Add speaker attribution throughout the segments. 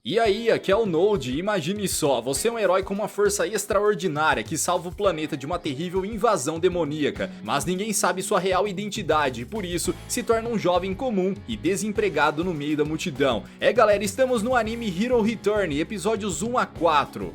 Speaker 1: E aí, aqui é o Node, imagine só, você é um herói com uma força extraordinária que salva o planeta de uma terrível invasão demoníaca, mas ninguém sabe sua real identidade e por isso se torna um jovem comum e desempregado no meio da multidão. Galera, estamos no anime Hero Return, episódios 1 a 4.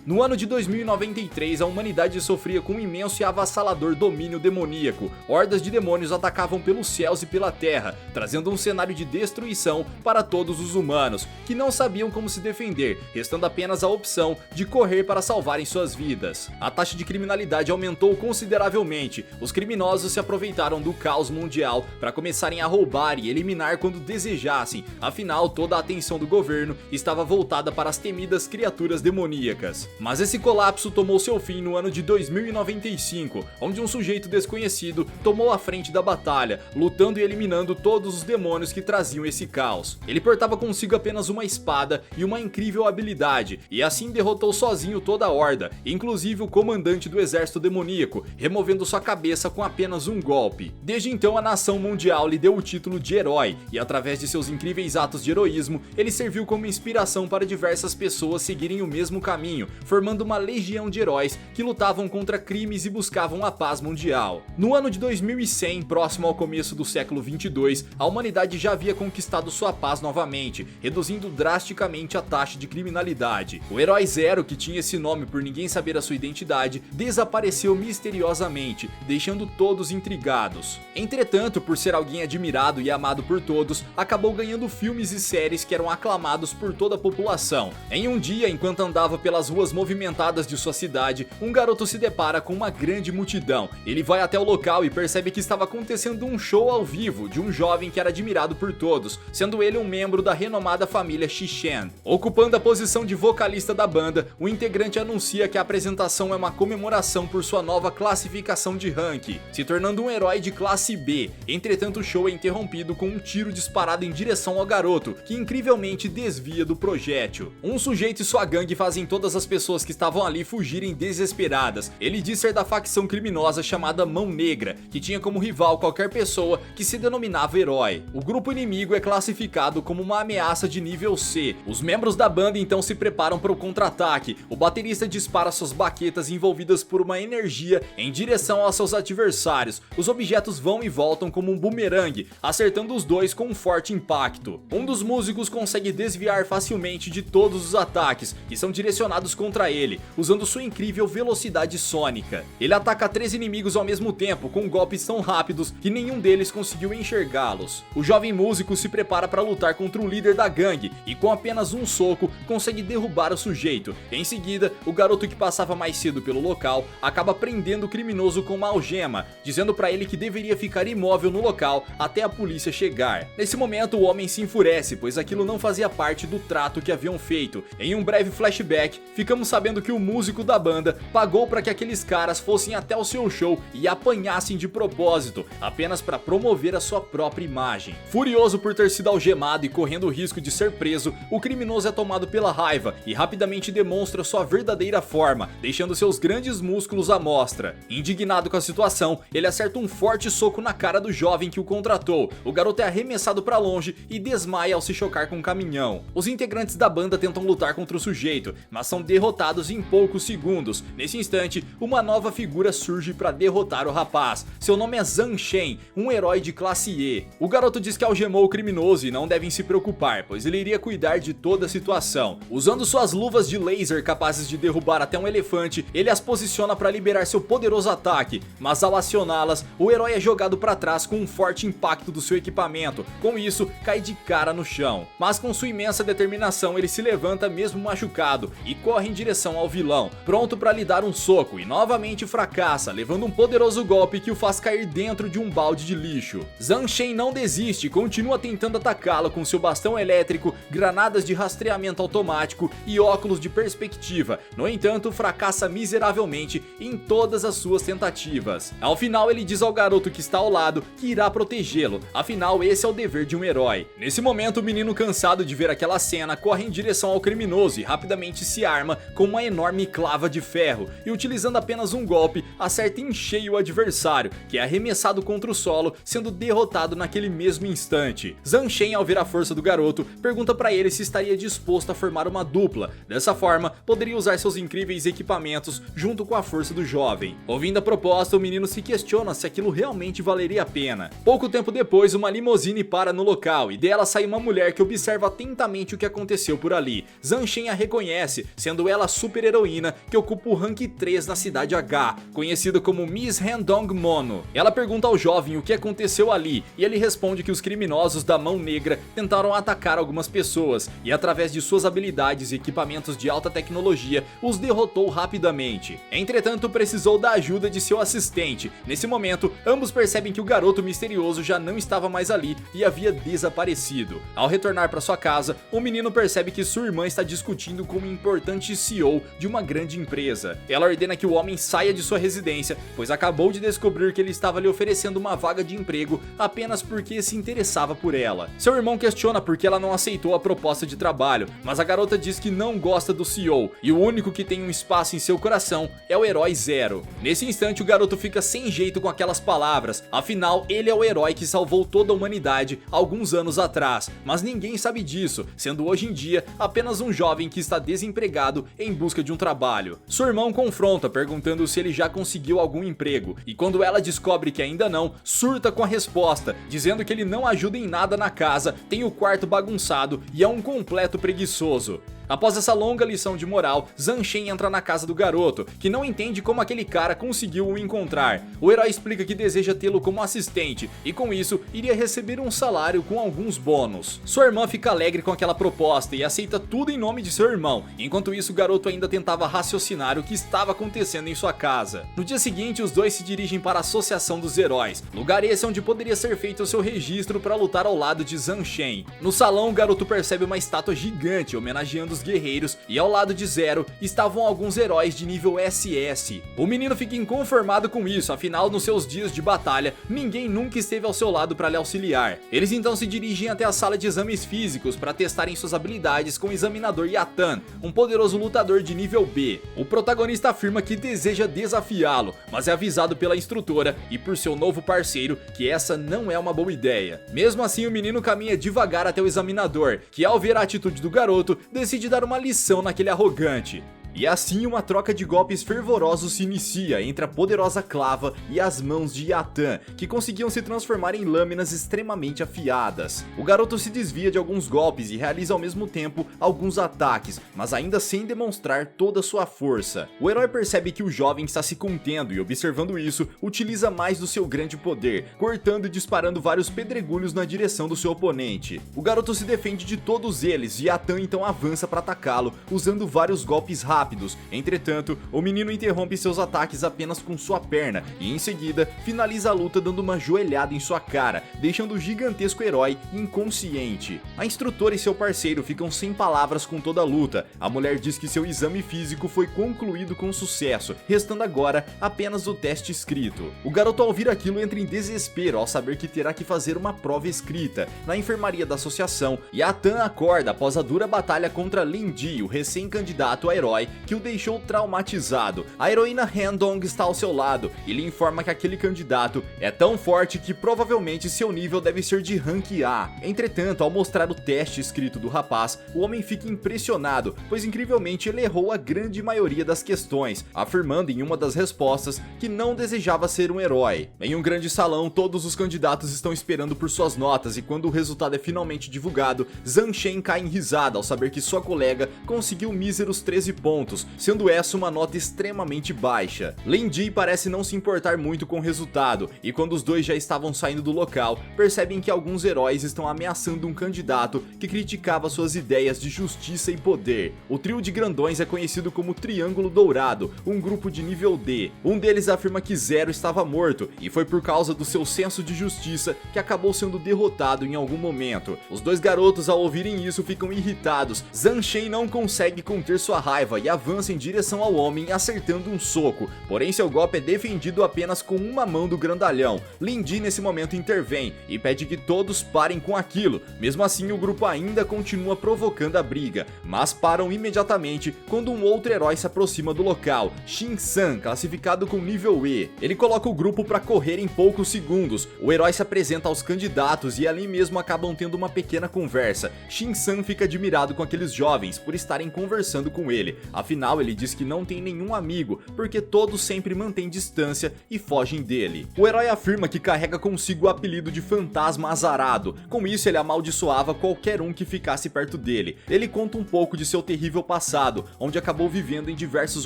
Speaker 1: No ano de 2093, a humanidade sofria com um imenso e avassalador domínio demoníaco. Hordas de demônios atacavam pelos céus e pela terra, trazendo um cenário de destruição para todos os humanos, que não sabiam como se defender, restando apenas a opção de correr para salvarem suas vidas. A taxa de criminalidade aumentou consideravelmente. Os criminosos se aproveitaram do caos mundial para começarem a roubar e eliminar quando desejassem, afinal toda a atenção do governo estava voltada para as temidas criaturas demoníacas. Mas esse colapso tomou seu fim no ano de 2095, onde um sujeito desconhecido tomou a frente da batalha, lutando e eliminando todos os demônios que traziam esse caos. Ele portava consigo apenas uma espada e uma incrível habilidade, e assim derrotou sozinho toda a horda, inclusive o comandante do exército demoníaco, removendo sua cabeça com apenas um golpe. Desde então a nação mundial lhe deu o título de herói, e através de seus incríveis atos de heroísmo, ele serviu como inspiração para diversas pessoas seguirem o mesmo caminho, formando uma legião de heróis que lutavam contra crimes e buscavam a paz mundial. No ano de 2100, próximo ao começo do século 22, a humanidade já havia conquistado sua paz novamente, reduzindo drasticamente a taxa de criminalidade. O herói Zero, que tinha esse nome por ninguém saber a sua identidade, desapareceu misteriosamente, deixando todos intrigados. Entretanto, por ser alguém admirado e amado por todos, acabou ganhando filmes e séries que eram aclamados por toda a população. Em um dia, enquanto andava pelas ruas movimentadas de sua cidade, um garoto se depara com uma grande multidão. Ele vai até o local e percebe que estava acontecendo um show ao vivo de um jovem que era admirado por todos, sendo ele um membro da renomada família Shishen. Ocupando a posição de vocalista da banda, o integrante anuncia que a apresentação é uma comemoração por sua nova classificação de rank, se tornando um herói de classe B. Entretanto, o show é interrompido com um tiro disparado em direção ao garoto, que incrivelmente desvia do projétil. Um sujeito e sua gangue fazem todas as pessoas que estavam ali fugirem desesperadas. Ele diz ser da facção criminosa chamada Mão Negra, que tinha como rival qualquer pessoa que se denominava herói. O grupo inimigo é classificado como uma ameaça de nível C. Os membros da banda então se preparam para o contra-ataque. O baterista dispara suas baquetas envolvidas por uma energia em direção aos seus adversários. Os objetos vão e voltam como um bumerangue, acertando os dois com um forte impacto. Um dos músicos consegue desviar facilmente de todos os ataques, que são direcionados contra ele, usando sua incrível velocidade sônica. Ele ataca 3 inimigos ao mesmo tempo, com golpes tão rápidos que nenhum deles conseguiu enxergá-los. O jovem músico se prepara para lutar contra o líder da gangue e com apenas um soco consegue derrubar o sujeito. Em seguida, o garoto que passava mais cedo pelo local acaba prendendo o criminoso com uma algema, dizendo para ele que deveria ficar imóvel no local até a polícia chegar. Nesse momento, o homem se enfurece, pois aquilo não fazia parte do trato que haviam feito. Em um breve flashback, ficamos sabendo que o músico da banda pagou para que aqueles caras fossem até o seu show e apanhassem de propósito, apenas para promover a sua própria imagem. Furioso por ter sido algemado e correndo o risco de ser preso, o criminoso é tomado pela raiva e rapidamente demonstra sua verdadeira forma, deixando seus grandes músculos à mostra. Indignado com a situação, ele acerta um forte soco na cara do jovem que o contratou. O garoto é arremessado para longe e desmaia ao se chocar com um caminhão. Os integrantes da banda tentam lutar contra o sujeito, mas são derrotados em poucos segundos. Nesse instante, uma nova figura surge para derrotar o rapaz. Seu nome é Zhang Shen, um herói de classe E. O garoto diz que algemou o criminoso e não devem se preocupar, pois ele iria cuidar de toda a situação. Usando suas luvas de laser capazes de derrubar até um elefante, ele as posiciona para liberar seu poderoso ataque, mas ao acioná-las, o herói é jogado para trás com um forte impacto do seu equipamento. Com isso, cai de cara no chão. Mas com sua imensa determinação, ele se levanta mesmo machucado e corre em direção ao vilão, pronto para lhe dar um soco, e novamente fracassa, levando um poderoso golpe que o faz cair dentro de um balde de lixo. Zhang Shen não desiste e continua tentando atacá-lo com seu bastão elétrico, granadas de rastreamento automático e óculos de perspectiva. No entanto, fracassa miseravelmente em todas as suas tentativas. Ao final, ele diz ao garoto que está ao lado que irá protegê-lo, afinal esse é o dever de um herói. Nesse momento, o menino, cansado de ver aquela cena, corre em direção ao criminoso e rapidamente se arma com uma enorme clava de ferro e, utilizando apenas um golpe, acerta em cheio o adversário, que é arremessado contra o solo, sendo derrotado naquele mesmo instante. Zhang Shen, ao ver a força do garoto, pergunta para ele se estaria disposto a formar uma dupla. Dessa forma, poderia usar seus incríveis equipamentos junto com a força do jovem. Ouvindo a proposta, o menino se questiona se aquilo realmente valeria a pena. Pouco tempo depois, uma limusine para no local e dela sai uma mulher que observa atentamente o que aconteceu por ali. Zhang Shen a reconhece, sendo ela a super heroína que ocupa o rank 3 na cidade H, conhecida como Miss Handong Mono. Ela pergunta ao jovem o que aconteceu ali e ele responde que os criminosos da Mão Negra tentaram atacar algumas pessoas e, através de suas habilidades e equipamentos de alta tecnologia, os derrotou rapidamente. Entretanto, precisou da ajuda de seu assistente. Nesse momento, ambos percebem que o garoto misterioso já não estava mais ali e havia desaparecido. Ao retornar para sua casa, o menino percebe que sua irmã está discutindo com um importante CEO de uma grande empresa. Ela ordena que o homem saia de sua residência, pois acabou de descobrir que ele estava lhe oferecendo uma vaga de emprego apenas porque se interessava por ela. Seu irmão questiona por que ela não aceitou a proposta de trabalho, mas a garota diz que não gosta do CEO e o único que tem um espaço em seu coração é o herói Zero. Nesse instante, o garoto fica sem jeito com aquelas palavras, afinal ele é o herói que salvou toda a humanidade alguns anos atrás, mas ninguém sabe disso, sendo hoje em dia apenas um jovem que está desempregado em busca de um trabalho. Seu irmão confronta, perguntando se ele já conseguiu algum emprego, e quando ela descobre que ainda não, surta com a resposta, dizendo que ele não ajuda em nada na casa, tem o quarto bagunçado e é um completo preguiçoso. Após essa longa lição de moral, Zhang Shen entra na casa do garoto, que não entende como aquele cara conseguiu o encontrar. O herói explica que deseja tê-lo como assistente e com isso iria receber um salário com alguns bônus. Sua irmã fica alegre com aquela proposta e aceita tudo em nome de seu irmão. Enquanto isso, o garoto ainda tentava raciocinar o que estava acontecendo em sua casa. No dia seguinte, os dois se dirigem para a Associação dos Heróis, lugar esse onde poderia ser feito o seu registro para lutar ao lado de Zhang Shen. No salão, o garoto percebe uma estátua gigante homenageando os guerreiros e ao lado de Zero estavam alguns heróis de nível SS. O menino fica inconformado com isso, afinal nos seus dias de batalha ninguém nunca esteve ao seu lado para lhe auxiliar. Eles então se dirigem até a sala de exames físicos para testarem suas habilidades com o examinador Yatan, um poderoso lutador de nível B. O protagonista afirma que deseja desafiá-lo, mas é avisado pela instrutora e por seu novo parceiro que essa não é uma boa ideia. Mesmo assim, o menino caminha devagar até o examinador, que ao ver a atitude do garoto, decide dar uma lição naquele arrogante. E assim uma troca de golpes fervorosos se inicia entre a poderosa clava e as mãos de Yatan, que conseguiam se transformar em lâminas extremamente afiadas. O garoto se desvia de alguns golpes e realiza ao mesmo tempo alguns ataques, mas ainda sem demonstrar toda sua força. O herói percebe que o jovem está se contendo e, observando isso, utiliza mais do seu grande poder, cortando e disparando vários pedregulhos na direção do seu oponente. O garoto se defende de todos eles e Yatan então avança para atacá-lo, usando vários golpes rápidos. Entretanto, o menino interrompe seus ataques apenas com sua perna e em seguida finaliza a luta dando uma joelhada em sua cara, deixando o gigantesco herói inconsciente. A instrutora e seu parceiro ficam sem palavras com toda a luta. A mulher diz que seu exame físico foi concluído com sucesso, restando agora apenas o teste escrito. O garoto, ao ouvir aquilo, entra em desespero ao saber que terá que fazer uma prova escrita. Na enfermaria da associação, Yatan acorda após a dura batalha contra Lin Ji, o recém-candidato a herói que o deixou traumatizado. A heroína Handong está ao seu lado e lhe informa que aquele candidato é tão forte que provavelmente seu nível deve ser de rank A. Entretanto, ao mostrar o teste escrito do rapaz, o homem fica impressionado, pois incrivelmente ele errou a grande maioria das questões, afirmando em uma das respostas que não desejava ser um herói. Em um grande salão, todos os candidatos estão esperando por suas notas e quando o resultado é finalmente divulgado, Zhang Shen cai em risada ao saber que sua colega conseguiu míseros 13 pontos, sendo essa uma nota extremamente baixa. Lin Ji parece não se importar muito com o resultado, e quando os dois já estavam saindo do local, percebem que alguns heróis estão ameaçando um candidato que criticava suas ideias de justiça e poder. O trio de grandões é conhecido como Triângulo Dourado, um grupo de nível D. Um deles afirma que Zero estava morto, e foi por causa do seu senso de justiça que acabou sendo derrotado em algum momento. Os dois garotos, ao ouvirem isso, ficam irritados. Zhang Shen não consegue conter sua raiva e avança em direção ao homem acertando um soco, porém seu golpe é defendido apenas com uma mão do grandalhão. Lin-Di nesse momento intervém e pede que todos parem com aquilo. Mesmo assim, o grupo ainda continua provocando a briga, mas param imediatamente quando um outro herói se aproxima do local, Shin-San, classificado com nível E. Ele coloca o grupo para correr em poucos segundos. O herói se apresenta aos candidatos e ali mesmo acabam tendo uma pequena conversa. Shin-San fica admirado com aqueles jovens por estarem conversando com ele, afinal ele diz que não tem nenhum amigo, porque todos sempre mantêm distância e fogem dele. O herói afirma que carrega consigo o apelido de Fantasma Azarado, com isso ele amaldiçoava qualquer um que ficasse perto dele. Ele conta um pouco de seu terrível passado, onde acabou vivendo em diversos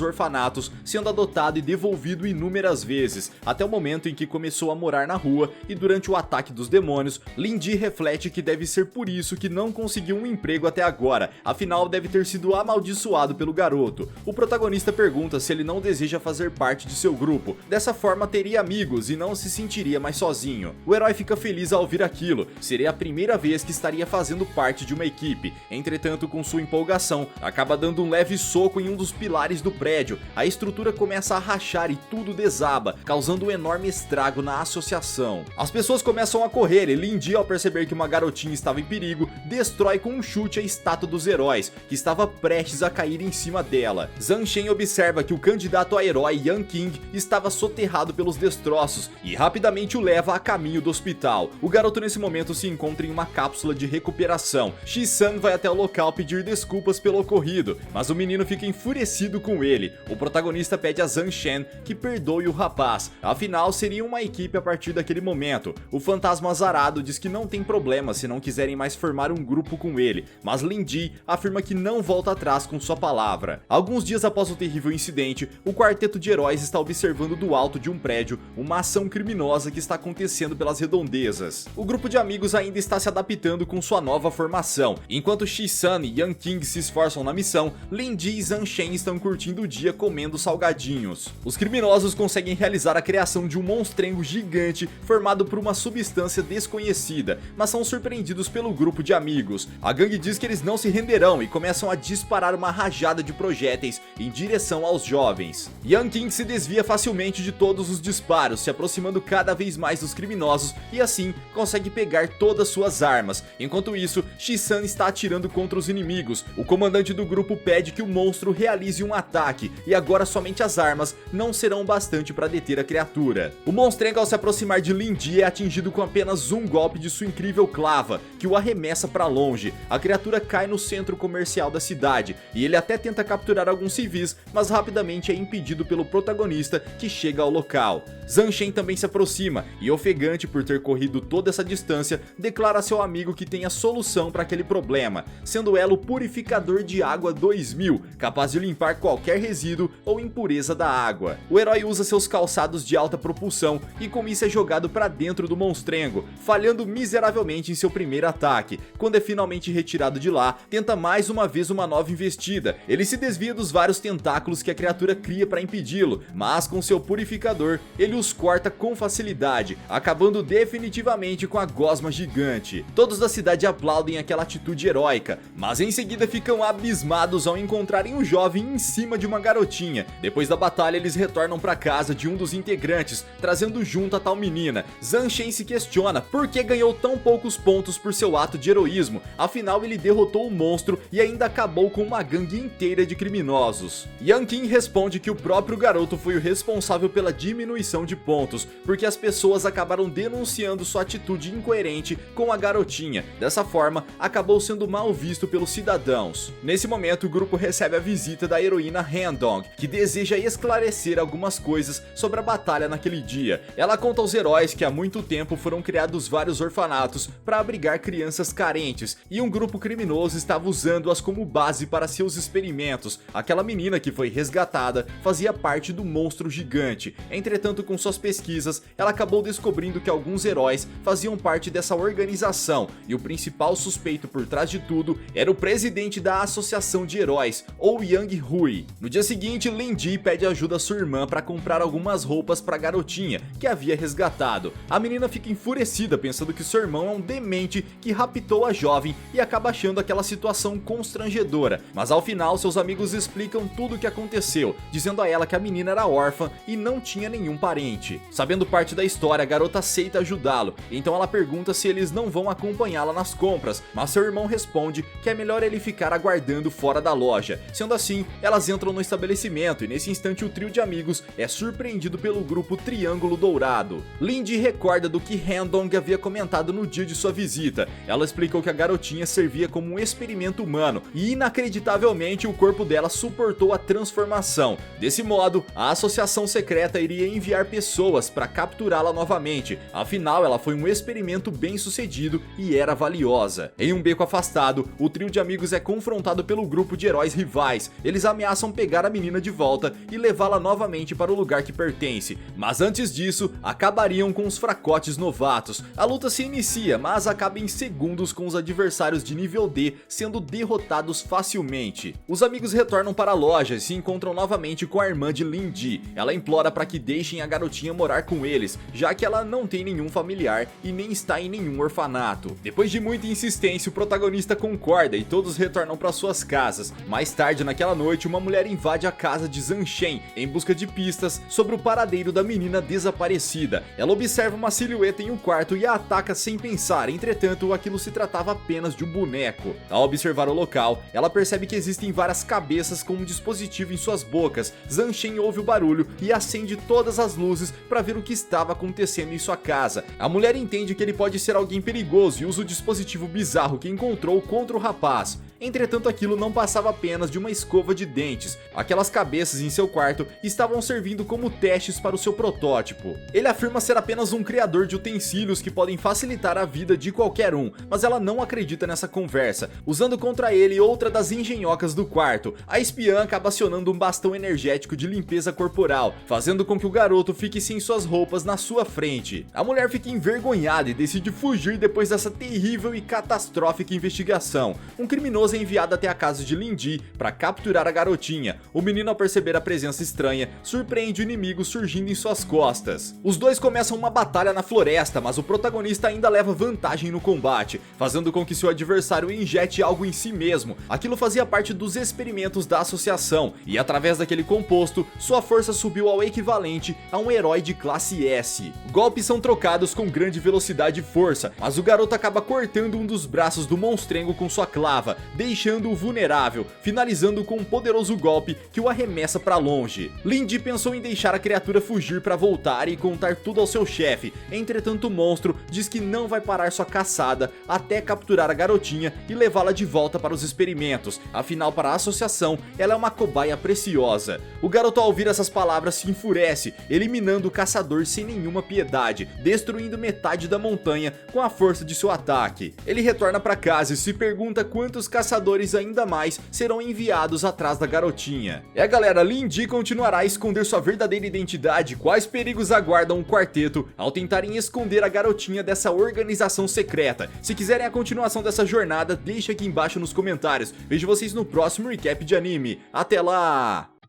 Speaker 1: orfanatos, sendo adotado e devolvido inúmeras vezes, até o momento em que começou a morar na rua e durante o ataque dos demônios, Lin-Di reflete que deve ser por isso que não conseguiu um emprego até agora, afinal deve ter sido amaldiçoado pelo garoto. O protagonista pergunta se ele não deseja fazer parte de seu grupo, dessa forma teria amigos e não se sentiria mais sozinho. O herói fica feliz ao ouvir aquilo, seria a primeira vez que estaria fazendo parte de uma equipe. Entretanto, com sua empolgação, acaba dando um leve soco em um dos pilares do prédio, a estrutura começa a rachar e tudo desaba, causando um enorme estrago na associação. As pessoas começam a correr e Lin-Di, ao perceber que uma garotinha estava em perigo, destrói com um chute a estátua dos heróis, que estava prestes a cair em cima dela. Zhang Shen observa que o candidato a herói Yang King estava soterrado pelos destroços e rapidamente o leva a caminho do hospital. O garoto nesse momento se encontra em uma cápsula de recuperação. Shi-San vai até o local pedir desculpas pelo ocorrido, mas o menino fica enfurecido com ele. O protagonista pede a Zhang Shen que perdoe o rapaz, afinal seria uma equipe a partir daquele momento. O fantasma azarado diz que não tem problema se não quiserem mais formar um grupo com ele, mas Lin-Di afirma que não volta atrás com sua palavra. Alguns dias após o terrível incidente, o quarteto de heróis está observando do alto de um prédio uma ação criminosa que está acontecendo pelas redondezas. O grupo de amigos ainda está se adaptando com sua nova formação. Enquanto Shi-San e Yang King se esforçam na missão, Lin-Di e Zhang Shen estão curtindo o dia comendo salgadinhos. Os criminosos conseguem realizar a criação de um monstrengo gigante formado por uma substância desconhecida, mas são surpreendidos pelo grupo de amigos. A gangue diz que eles não se renderão e começam a disparar uma rajada de projéteis em direção aos jovens. Yang King se desvia facilmente de todos os disparos, se aproximando cada vez mais dos criminosos e assim consegue pegar todas suas armas. Enquanto isso, Shi-San está atirando contra os inimigos. O comandante do grupo pede que o monstro realize um ataque e agora somente as armas não serão bastante para deter a criatura. O monstrengo, ao se aproximar de Lin-Di, é atingido com apenas um golpe de sua incrível clava, que o arremessa para longe. A criatura cai no centro comercial da cidade e ele até tenta capturar alguns civis, mas rapidamente é impedido pelo protagonista, que chega ao local. Zhang Shen também se aproxima e, ofegante por ter corrido toda essa distância, declara a seu amigo que tem a solução para aquele problema, sendo ela o purificador de água 2000, capaz de limpar qualquer resíduo ou impureza da água. O herói usa seus calçados de alta propulsão e com isso é jogado para dentro do monstrengo, falhando miseravelmente em seu primeiro ataque. Quando é finalmente retirado de lá, tenta mais uma vez uma nova investida. Ele se desvia dos vários tentáculos que a criatura cria para impedi-lo, mas com seu purificador ele os corta com facilidade, acabando definitivamente com a gosma gigante. Todos da cidade aplaudem aquela atitude heróica, mas em seguida ficam abismados ao encontrarem um jovem em cima de uma garotinha. Depois da batalha, eles retornam para casa de um dos integrantes, trazendo junto a tal menina. Zhang Shen se questiona por que ganhou tão poucos pontos por seu ato de heroísmo, afinal ele derrotou o monstro e ainda acabou com uma gangue inteira de criminosos. Yang King responde que o próprio garoto foi o responsável pela diminuição de pontos, porque as pessoas acabaram denunciando sua atitude incoerente com a garotinha. Dessa forma, acabou sendo mal visto pelos cidadãos. Nesse momento, o grupo recebe a visita da heroína Han-Dong, que deseja esclarecer algumas coisas sobre a batalha naquele dia. Ela conta aos heróis que há muito tempo foram criados vários orfanatos para abrigar crianças carentes, e um grupo criminoso estava usando-as como base para seus experimentos. Aquela menina que foi resgatada fazia parte do monstro gigante. Entretanto, com suas pesquisas, ela acabou descobrindo que alguns heróis faziam parte dessa organização, e o principal suspeito por trás de tudo era o presidente da Associação de Heróis, ou Yang Hui. No dia seguinte, Lin-Di pede ajuda à sua irmã para comprar algumas roupas para a garotinha que havia resgatado. A menina fica enfurecida, pensando que seu irmão é um demente que raptou a jovem e acaba achando aquela situação constrangedora, mas ao final seus amigos amigos explicam tudo o que aconteceu, dizendo a ela que a menina era órfã e não tinha nenhum parente. Sabendo parte da história, a garota aceita ajudá-lo, então ela pergunta se eles não vão acompanhá-la nas compras, mas seu irmão responde que é melhor ele ficar aguardando fora da loja. Sendo assim, elas entram no estabelecimento e nesse instante o trio de amigos é surpreendido pelo grupo Triângulo Dourado. Lindy recorda do que Han-dong havia comentado no dia de sua visita. Ela explicou que a garotinha servia como um experimento humano e inacreditavelmente o corpo dela suportou a transformação. Desse modo, a associação secreta iria enviar pessoas para capturá-la novamente, afinal ela foi um experimento bem sucedido e era valiosa. Em um beco afastado, o trio de amigos é confrontado pelo grupo de heróis rivais. Eles ameaçam pegar a menina de volta e levá-la novamente para o lugar que pertence, mas antes disso, acabariam com os fracotes novatos. A luta se inicia, mas acaba em segundos com os adversários de nível D sendo derrotados facilmente. Os amigos retornam para a loja e se encontram novamente com a irmã de Lindy. Ela implora para que deixem a garotinha morar com eles, já que ela não tem nenhum familiar e nem está em nenhum orfanato. Depois de muita insistência, o protagonista concorda e todos retornam para suas casas. Mais tarde naquela noite, uma mulher invade a casa de Zhang Shen em busca de pistas sobre o paradeiro da menina desaparecida. Ela observa uma silhueta em um quarto e a ataca sem pensar, entretanto aquilo se tratava apenas de um boneco. Ao observar o local, ela percebe que existem várias cabeças com um dispositivo em suas bocas. Zhang Shen ouve o barulho e acende todas as luzes para ver o que estava acontecendo em sua casa. A mulher entende que ele pode ser alguém perigoso e usa o dispositivo bizarro que encontrou contra o rapaz. Entretanto, aquilo não passava apenas de uma escova de dentes. Aquelas cabeças em seu quarto estavam servindo como testes para o seu protótipo. Ele afirma ser apenas um criador de utensílios que podem facilitar a vida de qualquer um, mas ela não acredita nessa conversa, usando contra ele outra das engenhocas do quarto. A espiã acaba acionando um bastão energético de limpeza corporal, fazendo com que o garoto fique sem suas roupas na sua frente. A mulher fica envergonhada e decide fugir depois dessa terrível e catastrófica investigação. Um criminoso é enviado até a casa de Lindy para capturar a garotinha. O menino, ao perceber a presença estranha, surpreende o inimigo surgindo em suas costas. Os dois começam uma batalha na floresta, mas o protagonista ainda leva vantagem no combate, fazendo com que seu adversário injete algo em si mesmo. Aquilo fazia parte dos experimentos da associação, e através daquele composto, sua força subiu ao equivalente a um herói de classe S. Golpes são trocados com grande velocidade e força, mas o garoto acaba cortando um dos braços do monstrengo com sua clava, deixando-o vulnerável, finalizando com um poderoso golpe que o arremessa para longe. Lindy pensou em deixar a criatura fugir para voltar e contar tudo ao seu chefe, entretanto o monstro diz que não vai parar sua caçada até capturar a garotinha e levá-la de volta para os experimentos, afinal para a associação ela é uma cobaia preciosa. O garoto, ao ouvir essas palavras, se enfurece, eliminando o caçador sem nenhuma piedade, destruindo metade da montanha com a força de seu ataque. Ele retorna para casa e se pergunta quantos caçadores ainda mais serão enviados atrás da garotinha. Galera, Lindy continuará a esconder sua verdadeira identidade. Quais perigos aguardam o quarteto ao tentarem esconder a garotinha dessa organização secreta? Se quiserem a continuação dessa jornada, deixe aqui embaixo nos comentários. Vejo vocês no próximo recap de anime. Até lá!